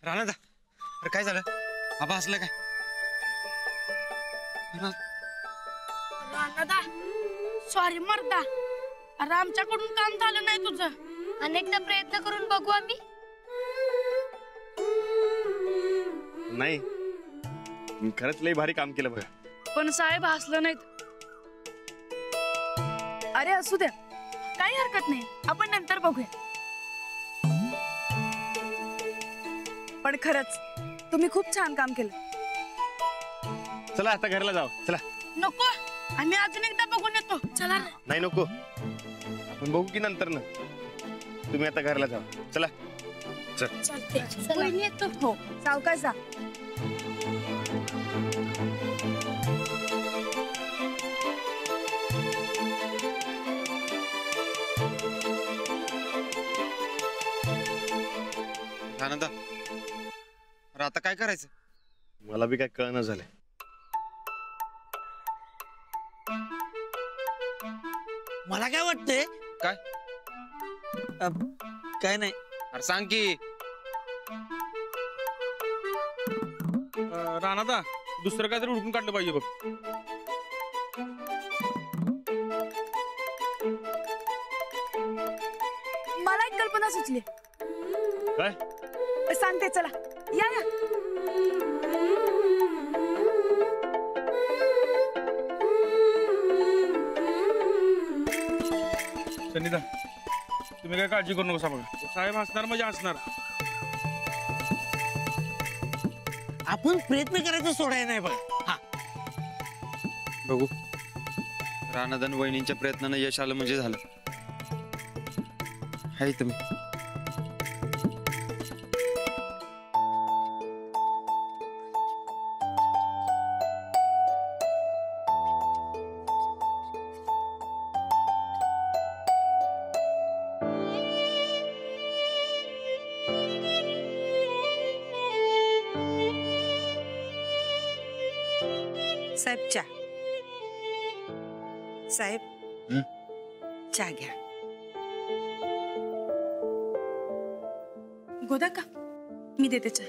राणादा, अरे काय झालं? आबा हसलं काय? राणादा, सॉरी मर्दा. अरे आमच्याकडून काम झालं नाही तुझं. अनेकदा प्रयत्न करून बघू आम्ही. नाही, खरंच लई भारी काम केलं बघा. पण साहेब हसलं नाहीत. अरे असू द्या, काही हरकत नाही, आपण नंतर बघूया. पण खरंच तुम्ही खूप छान काम केलं. चला आता घरला जाऊ. चला. नको, आम्ही अजून एकदा बघून येतो. चला. नाही नको, आपण बघू की नंतर ना. तुम्ही आता घरला जाऊ. चला. चल. चला येतो. हो, सावकाश जा. राणादा, अरे आता काय करायचं? मला बी काय कळणं झालंय. मला काय वाटतंय? काय? काय नाही. अरे सांग की. राणादा, दुसरं काहीतरी उडकून काढलं पाहिजे बघ. मला एक कल्पना सुचली. काय? सांगते, चला या या. सनिदा, तुम्ही काय काळजी करू नका बघा. साहेब हसणार म्हणजे हसणार. आपण प्रयत्न करायचं सोडाय नाही बघा. हा, बघू. राणादान वहिनींच्या प्रयत्नानं यश आलं म्हणजे झालं. हाय तुम्ही. साहेब चहा. साहेब चहा घ्या. गोदा का, मी देते चहा.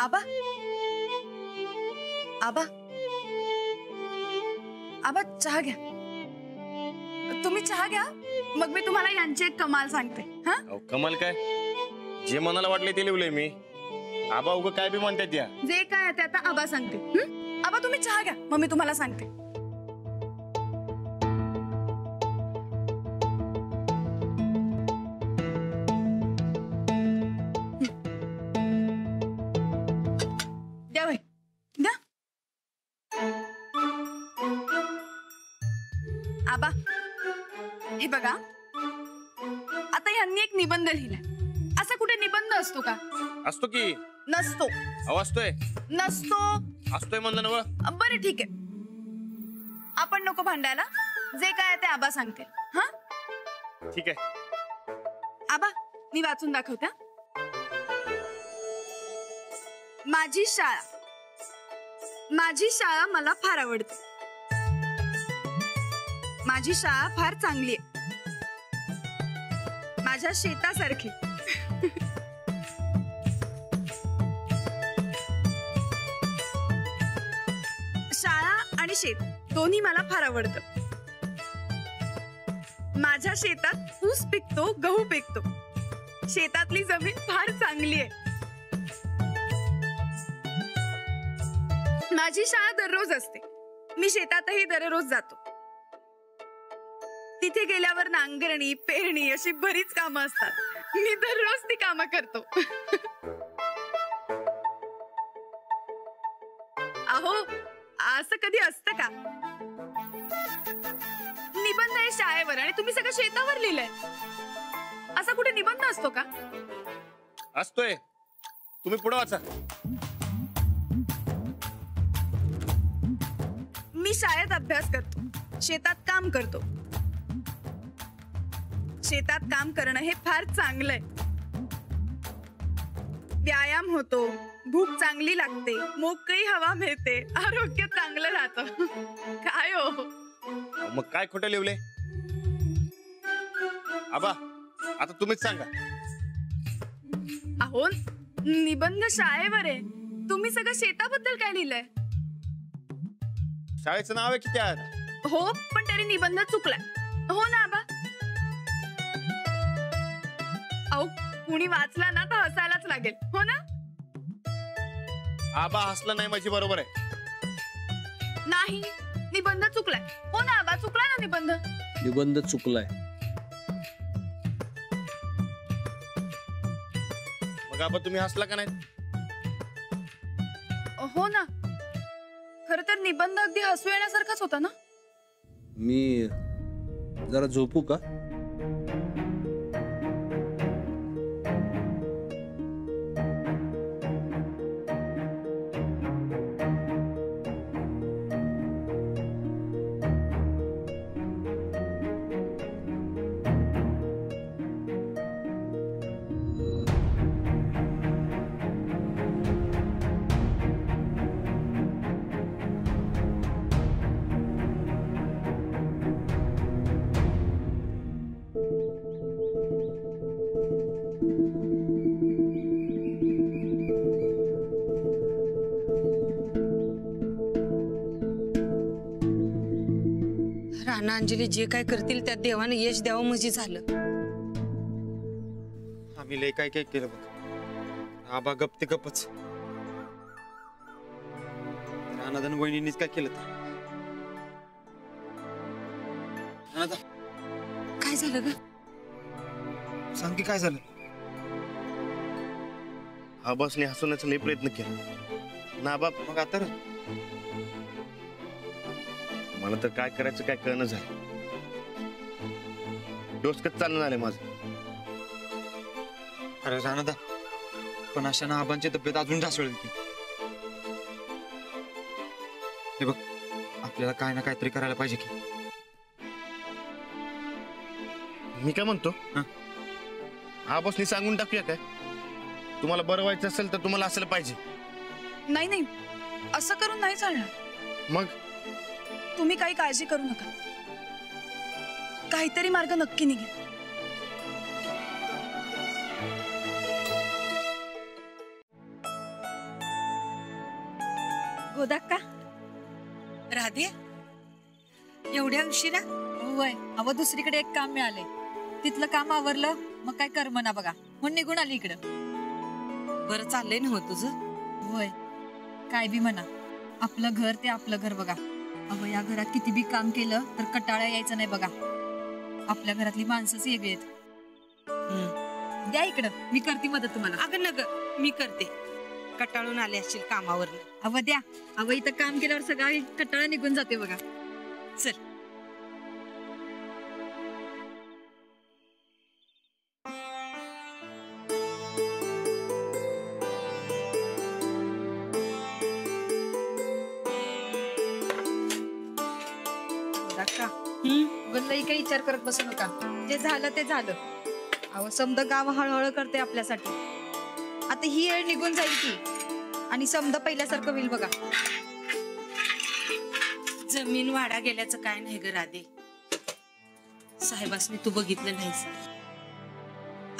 आबा, आबा, आबा चहा घ्या. तुम्ही चहा घ्या, मग मी तुम्हाला यांची एक कमाल सांगते. हा, कमाल काय? जे मनाला वाटले ते लिवलंय मी. आबा उग काय बी म्हणतात या. जे काय आहे ते आता आबा सांगते. आबा तुम्ही चहा घ्या, मग मी तुम्हाला सांगते. द्या भाई, द्या. आबा हे बघा, आता यांनी एक निबंध लिहिलाय. असा कुठे निबंध असतो का? असतो की. नसतो. असतोय. नसतो. असतोय म्हणलं ना. बरं ठीक आहे, आपण नको भांडायला. जे काय ते आबा सांगते. हा ठीक आहे. आबा मी वाचून दाखवते. माझी शाळा. माझी शाळा मला फार आवडते. माझी शाळा फार चांगली आहे. माझ्या शेतासारखी. शाळा आणि शेत दोन्ही मला फार आवडतं. माझ्या शेतात ऊस पिकतो, गहू पिकतो. शेतातली जमीन फार चांगली आहे. माझी शाळा दररोज असते. मी शेतातही दररोज जातो. तिथे गेल्यावर नांगरणी, पेरणी अशी बरीच कामं असतात. मी दररोज ती कामं करतो. अहो असं कधी असतं का? निबंध आहे शाळेवर आणि तुम्ही सगळं शेतावर लिहिलंय. असा कुठे निबंध असतो का? असतोय. तुम्ही पुढे वाचा. मी शाळेत अभ्यास करतो, शेतात काम करतो. शेतात काम करणं हे फार चांगलंय. व्यायाम होतो, भूक चांगली लागते, मोकळी हवा मिळते, आरोग्य चांगलं राहतं. काय हो? मग काय खोटं लिवले? आबा आता तुम्हीच सांगा. अहो निबंध शाळेवर आहे, तुम्ही सगळं शेताबद्दल काय लिहिलंय? शाळेचं नाव आहे की त्यात? हो पण तरी निबंध चुकलाय. हो ना आबा? अहो कुणी वाचला ना तर हसायलाच लागेल. हो ना? आबा हसला नाही माझी बरोबर आहे. नाही निबंध चुकलाय. हो ना आबा? चुकला ना निबंध? निबंध चुकलाय. मग आबा तुम्ही हसला का नाही? हो ना, खर तर निबंध अगदी हसू येण्यासारखाच होता ना. मी जरा झोपू का? राणा अंजली जे काय करतील त्यात देवाने यश द्यावं म्हणजे झालं. आम्ही लय काय काय केलं बघ. आबा गप ते गपच. रानादान वहिनींनीच काय केलं तर? रानादा, काय झालं ग? सांग की काय झालं? आबासने हसवण्याचा लय प्रयत्न केला ना बाप. मग आता मला तर काय करायचं काय कळणं झालं. डोसकत चालणं झालंय माझं. अरे रानादा, पण अशानं आबांची तब्येत अजून ढासळेल की. हे बघ, आपल्याला काय ना काहीतरी करायला पाहिजे की. मी काय म्हणतो, आबासने सांगून टाकूया काय? तुम्हाला बरं व्हायचं असेल तर तुम्हाला असायला पाहिजे. नाही नाही, असं करून नाही चालणार. मग तुम्ही काही काळजी करू नका, काहीतरी मार्ग नक्की निघेल. गोदाक्का, राधे एवढ्या उशिरा? होय, अव दुसरीकडे एक काम मिळालंय, तिथलं काम आवरलं मग काय करमना बघा, म्हणून निघून आली इकडं. बरं चाललंय ना हो तुझं? होय, काय बी म्हणा, आपलं घर ते आपलं घर बघा. अव या घरात किती बी काम केलं तर कटाळा यायचं नाही बघा. आपल्या घरातली माणसंच वेगळी आहेत. द्या इकडं, मी करते मदत तुम्हाला. अगं नग, मी करते. कटाळून आले असतील कामावर. अव द्या, अव इथं काम केल्यावर सगळा कटाळा निघून जाते बघा. चल. लई काही विचार करत बसू नका, जे झालं ते झालं. अहो समद गाव हळहळ करते आपल्यासाठी. आता ही वेळ निघून जाईल की, आणि समद पहिल्यासारखं होईल बघा. जमीन वाडा गेल्याचं काय नाही ग राधे. साहेबासनी तू बघितलं नाहीस.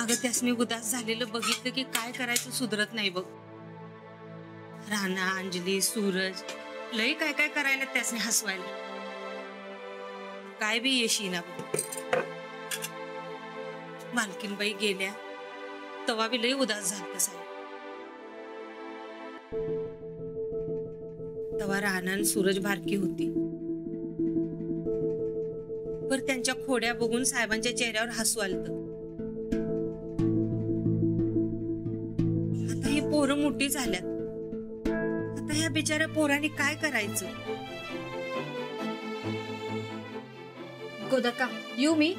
अगं त्यासनी उदास झालेलं बघितलं की काय करायचं सुधरत नाही बघ. राणा, अंजली, सूरज लय काय काय करायला त्यासनी हसवायला. काय बी येशी ना मालकीनबाई गेल्या तवा बी लय उदास झालं साहेब. तवा राणा आणि सूरज बारकी होती, पर त्यांच्या खोड्या बघून साहेबांच्या चेहऱ्यावर हसू आलत. आता ही पोरं मोठी झाल्यात, आता ह्या बिचाऱ्या पोरांनी काय करायचं? गोदक्का, येऊ मी?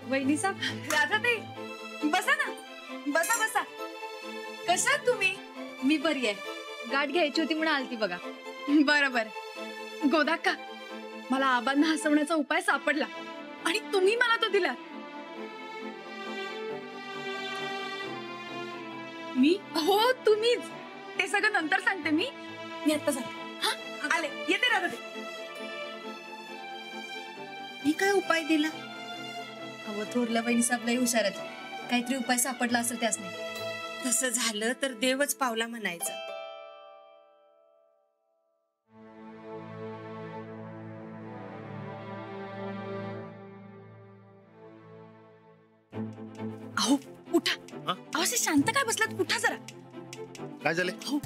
वहिनी साहेब, राधा ताई, बसा ना, बसा बसा. कशात तुम्ही? मी बरी आहे, गाठ घ्यायची होती म्हणून आलती बघा. बरं बरं. गोदाक्का, मला आबांना हसवण्याचा उपाय सापडला आणि तुम्ही मला तो दिला. मी? हो तुम्हीच. ते सगळं नंतर सांगते मी आता सांगते. हा आले, येते राधा ताई. मी काय उपाय दिला? अहो थोरल्या बहिणीचा आपलाही हुशार आहेत. काहीतरी उपाय सापडला असेल त्यासने. तसं झालं तर देवच पावला म्हणायचं. अहो उठा. हा? अहो असे शांत काय बसलात, उठा जरा. काय झाले? हो,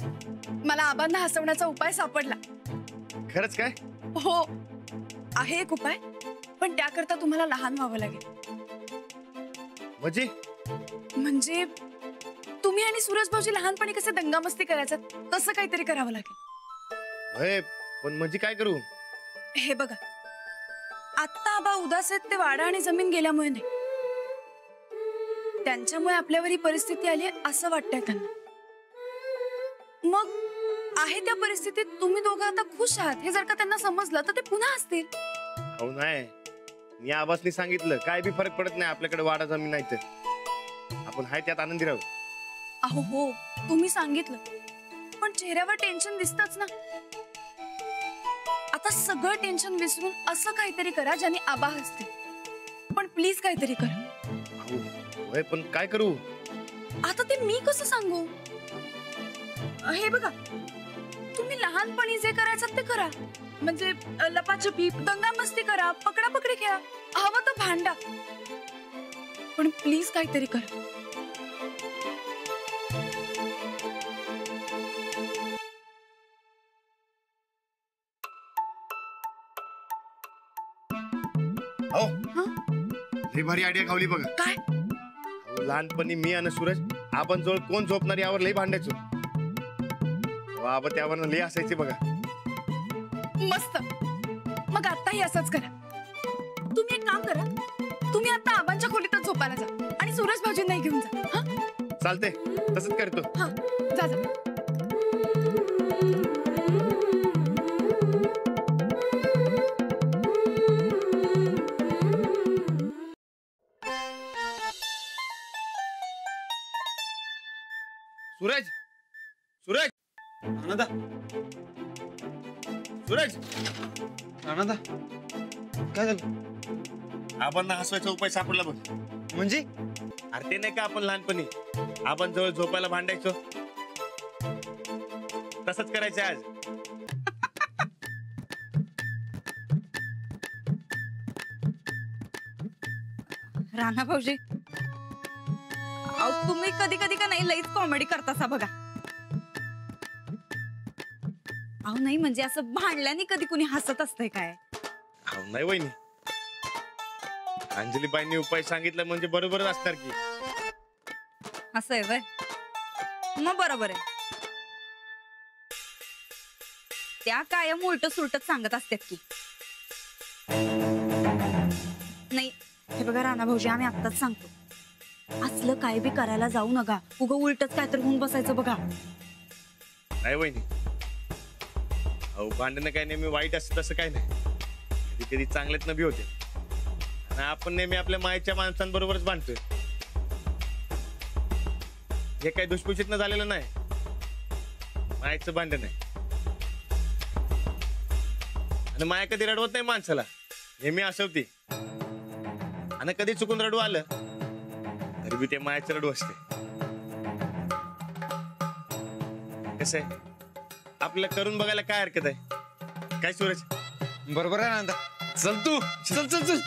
मला आबांना हसवण्याचा उपाय सापडला. खरंच काय? हो, आहे एक उपाय, पण त्याकरता तुम्हाला लहान व्हावं लागेल. म्हणजे तुम्ही आणि सूरज भाऊजी लहानपणी कसे दंगामस्ती करायचं तसं काहीतरी करावं लागेल. होय, पण म्हणजे काय करू? हे बघा, आत्ता आबा उदास आहेत ते वाडा आणि जमीन गेल्यामुळे नाही, त्यांच्यामुळे आपल्यावर ही परिस्थिती आली आहे असं वाटतंय त्यांना. मग आहे त्या परिस्थितीत तुम्ही दोघं आता खुश आहात हे जर का त्यांना समजलं तर ते पुन्हा असतील. हो नाही, मी आबासनी सांगितलं काय बी फरक पडत नाही, आपल्याकडे वाडा जमीन नाही तर आपण हाय त्यात आनंदी राहू. अहो हो, तुम्ही सांगितलं, पण चेहऱ्यावर टेन्शन दिसतच ना. आता सगळं टेन्शन विसरून असं काहीतरी करा ज्याने आबा हसतील. पण प्लीज काहीतरी करा. होय, पण काय करू? आता ते मी कसं सांगू? हे बघा, तुम्ही लहानपणी जे करायचं ते करा. म्हणजे लपाछपी, दंगामस्ती करा, पकडापकडी खेळा, हवं तर भांडा, पण प्लीज काहीतरी करा. हो, हा? लई भारी आयडिया खावली बघा. काय? अहो, लहानपणी मी आणि सूरज आपण जवळ कोण झोपणार यावर लई भांडायचो. बाबा त्यावर लई असायचे बघा. मस्त. मग आताही असंच करा. तुम्ही एक काम करा, तुम्ही आता आबांच्या खोलीतच झोपायला जा आणि सूरज भाऊजींनाही घेऊन जा. हा, चालते, तसंच करतो. हा, जा जा. सूरज, सूरज, आनंदा, सूरज, आनंदा, काय झालं? आपण हसवायचा उपाय सापडला बघ. म्हणजे अरे ते नाही का आपण लहानपणी आपण जवळ झोपायला भांडायचो, तसंच करायचं आज. राणा भाऊजी, अहो तुम्ही कधी कधी का नाही लईच कॉमेडी करतासा बघा. अहो नाही म्हणजे असं भांडल्याने कधी कुणी हसत असतंय काय? अहो नाही वहिनी, अंजलीबाईंनी उपाय सांगितलं म्हणजे बरोबरच असणार की. असं आहे वय, मग बरोबर आहे. त्या कायम उलट सुलटच सांगत असतात की. नाही हे बघा राणा भाऊजी, आम्ही आत्ताच सांगतो, असलं काय बी करायला जाऊ नका. उगा उलटच काय तर होऊन बसायचं बघा. नाही वहिनी, अहो भांडणं काय नेहमी वाईट असतं तसं काय नाही, कधी कधी चांगल्यात बी होते. आणि आपण नेहमी आपल्या मायेच्या माणसांबरोबरच भांडतोय. हे काही दुष्पुषित झालेलं नाही, मायेचं भांडण आहे. आणि माया कधी रडवत नाही माणसाला, नेहमी हसवते. आणि कधी चुकून रडू आलं तरी बी ते मायाचं रडू असते. कसं आहे, आपल्याला करून बघायला काय हरकत आहे? काय सूरज? बरोबर आहे आनंदा. चल तू, चल चल चल.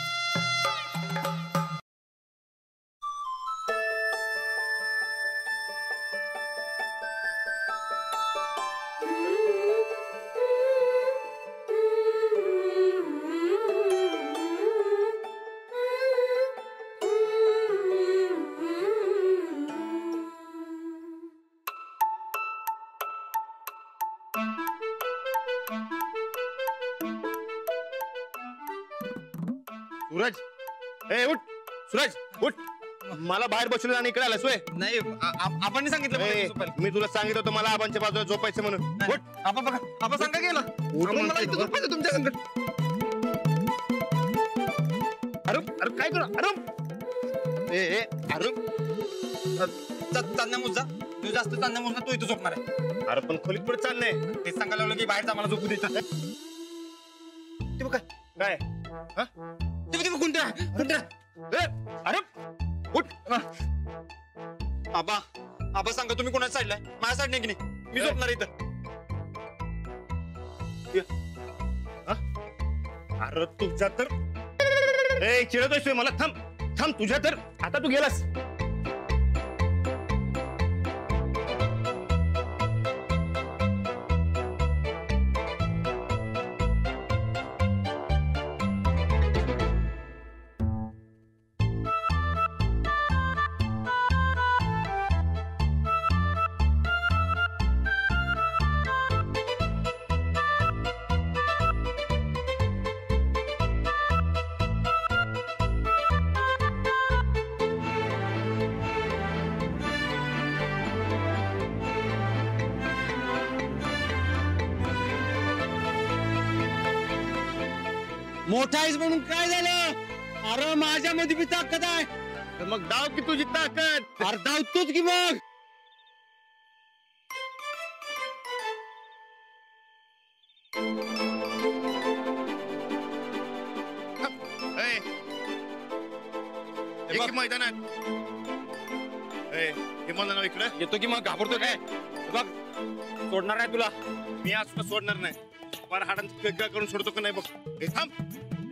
सूरज, ए उठ. सूरज उठ, मला बाहेर बसवलं आणि इकडे आलास. नाही, आपण सांगितलं मला इथं झोपायला. मी तुला सांगितलं होतं मला आबांच्या बाजूला झोपायचं म्हणून. नाही, उठ. आपण बघा, आपण सांगा गेला. आपण मला इथं झोपायचं तुमच्या संगत. अरे काय करू? अरे अरे चांदण्या मुजा, तू जास्त चांदण्या मुजा, तू इथं झोपणार आहे. अरे पण खोलीत पुढे चाललंय. ते सांगायला लागलं की बाहेरचा मला झोपू देतात. ते बघ काय हा? अरे उठ आबा आबा सांगा तुम्ही कोणाच्या साईडला माझ्या साईड नाही की नाही मी झोपणार इथं. अरे तुझ्या तर ए चिडतोय मला. थांब थांब तुझ्या तर आता तू गेलास. मोठा आहेस म्हणून काय झालं? अरे माझ्या मध्ये बी ताकद आहे. तर मग डाव की तुझी ताकद. अरे धावतोच की मग. ए, ये की मैदानात. ए, हे मला नाव इकडं येतो की मग घाबरतो काय बघ सोडणार नाही तुला. मी आज तुला सोडणार नाही. फार हाडांचं वेगळं करून सोडतो का नाही बघ. हे थांब.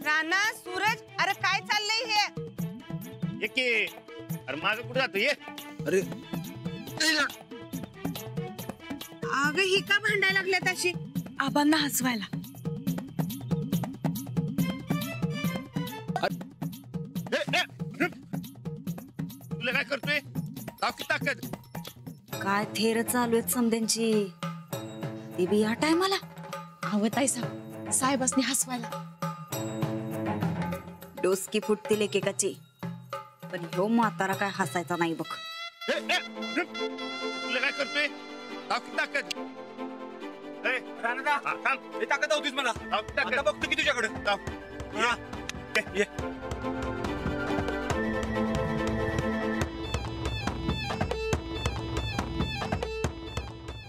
राणा सूरज अरे काय चाललंय हे? ये की. अरे माझं कुठं जातं ये. अरे अगं ही का भांडायला लागल्यात अशी? आबांना हसवायला. तुला काय करतोय? दाव की ताकद. काय थेर चालू आहेत समध्यांची ती बी या टायमाला. आवताय साहेबांनी हसवायला. डोसकी फुटतील एकेकाची पण ह्यो म्हातारा काय हसायचा नाही बघ. तुला काय करतोय? दाव की ताकद. ए, राणा हा, थांब. हे ताकद होतीस मला. दाव की ताकद. आता बघतो की तुझ्याकडे दाव. हा. ये.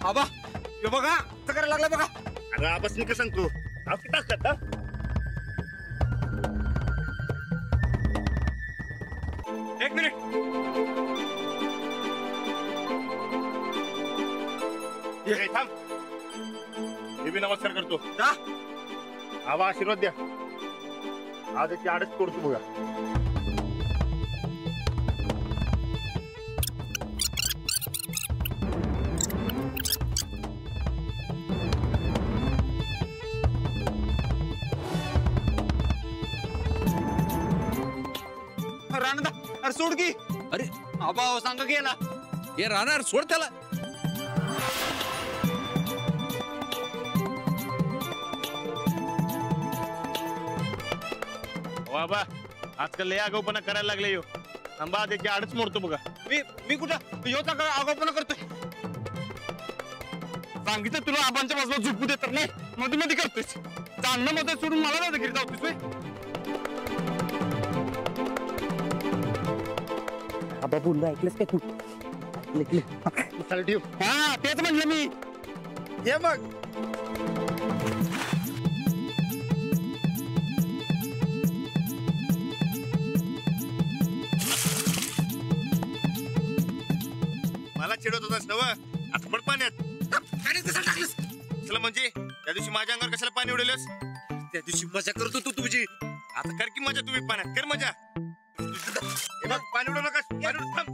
आबा हे बघा असं करायला लागला बघा. अरे आबास मी कसं सांगतो. दाव की ताकद. दाव. एक मिनिट ए, थांब. हे बी नमस्कार करतो. जा. आबा आशीर्वाद द्या. आज याची आडच तोडतो बघा. राणा अरे सोड की. अरे आबा सांगा की याला. हे राहणार सोड त्याला. बाबा आजकाल लय आगाऊपणा करायला लागले यो. थांबा त्याची आडच मोडतो बघा. मी कुठं ह्यो चांगला आगाऊपणा करतोय. सांगितलं तुला आबांच्या बाजूला झोपू देत नाही मध्ये मध्ये करतोयस. चालणं मध्ये सोडून मला दादागिरी जावतोस. आबा बोललो ऐकलंस काय तू? चालेल ठेव. हा तेच म्हणलं मी. ये मग मला चिडवत होतास नव. आता पड पाण्यात. चला म्हणजे त्या दिवशी माझ्या अंगावर कशाला पाणी उडवलंस? त्या दिवशी मजा करतो तू तुझी. आता कर की मजा तुम्ही पाण्यात. कर मजा. हे बघ पाणी उडवू नका. पाणी उडव. थांब.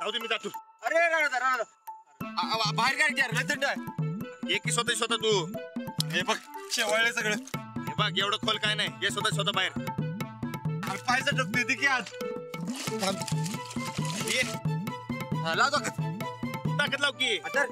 जाऊ दे मी जातो. अरे राणा बाहेर काय यार लय थंड आहे. ये की स्वतः तू. हे बघ शेवाळले सगळं. हे बघ एवढं खोल काय नाही. ये स्वतः बाहेर. अरे पायचं टोक देते की आज. ये लाव ताकद. ताकद लाव की. आता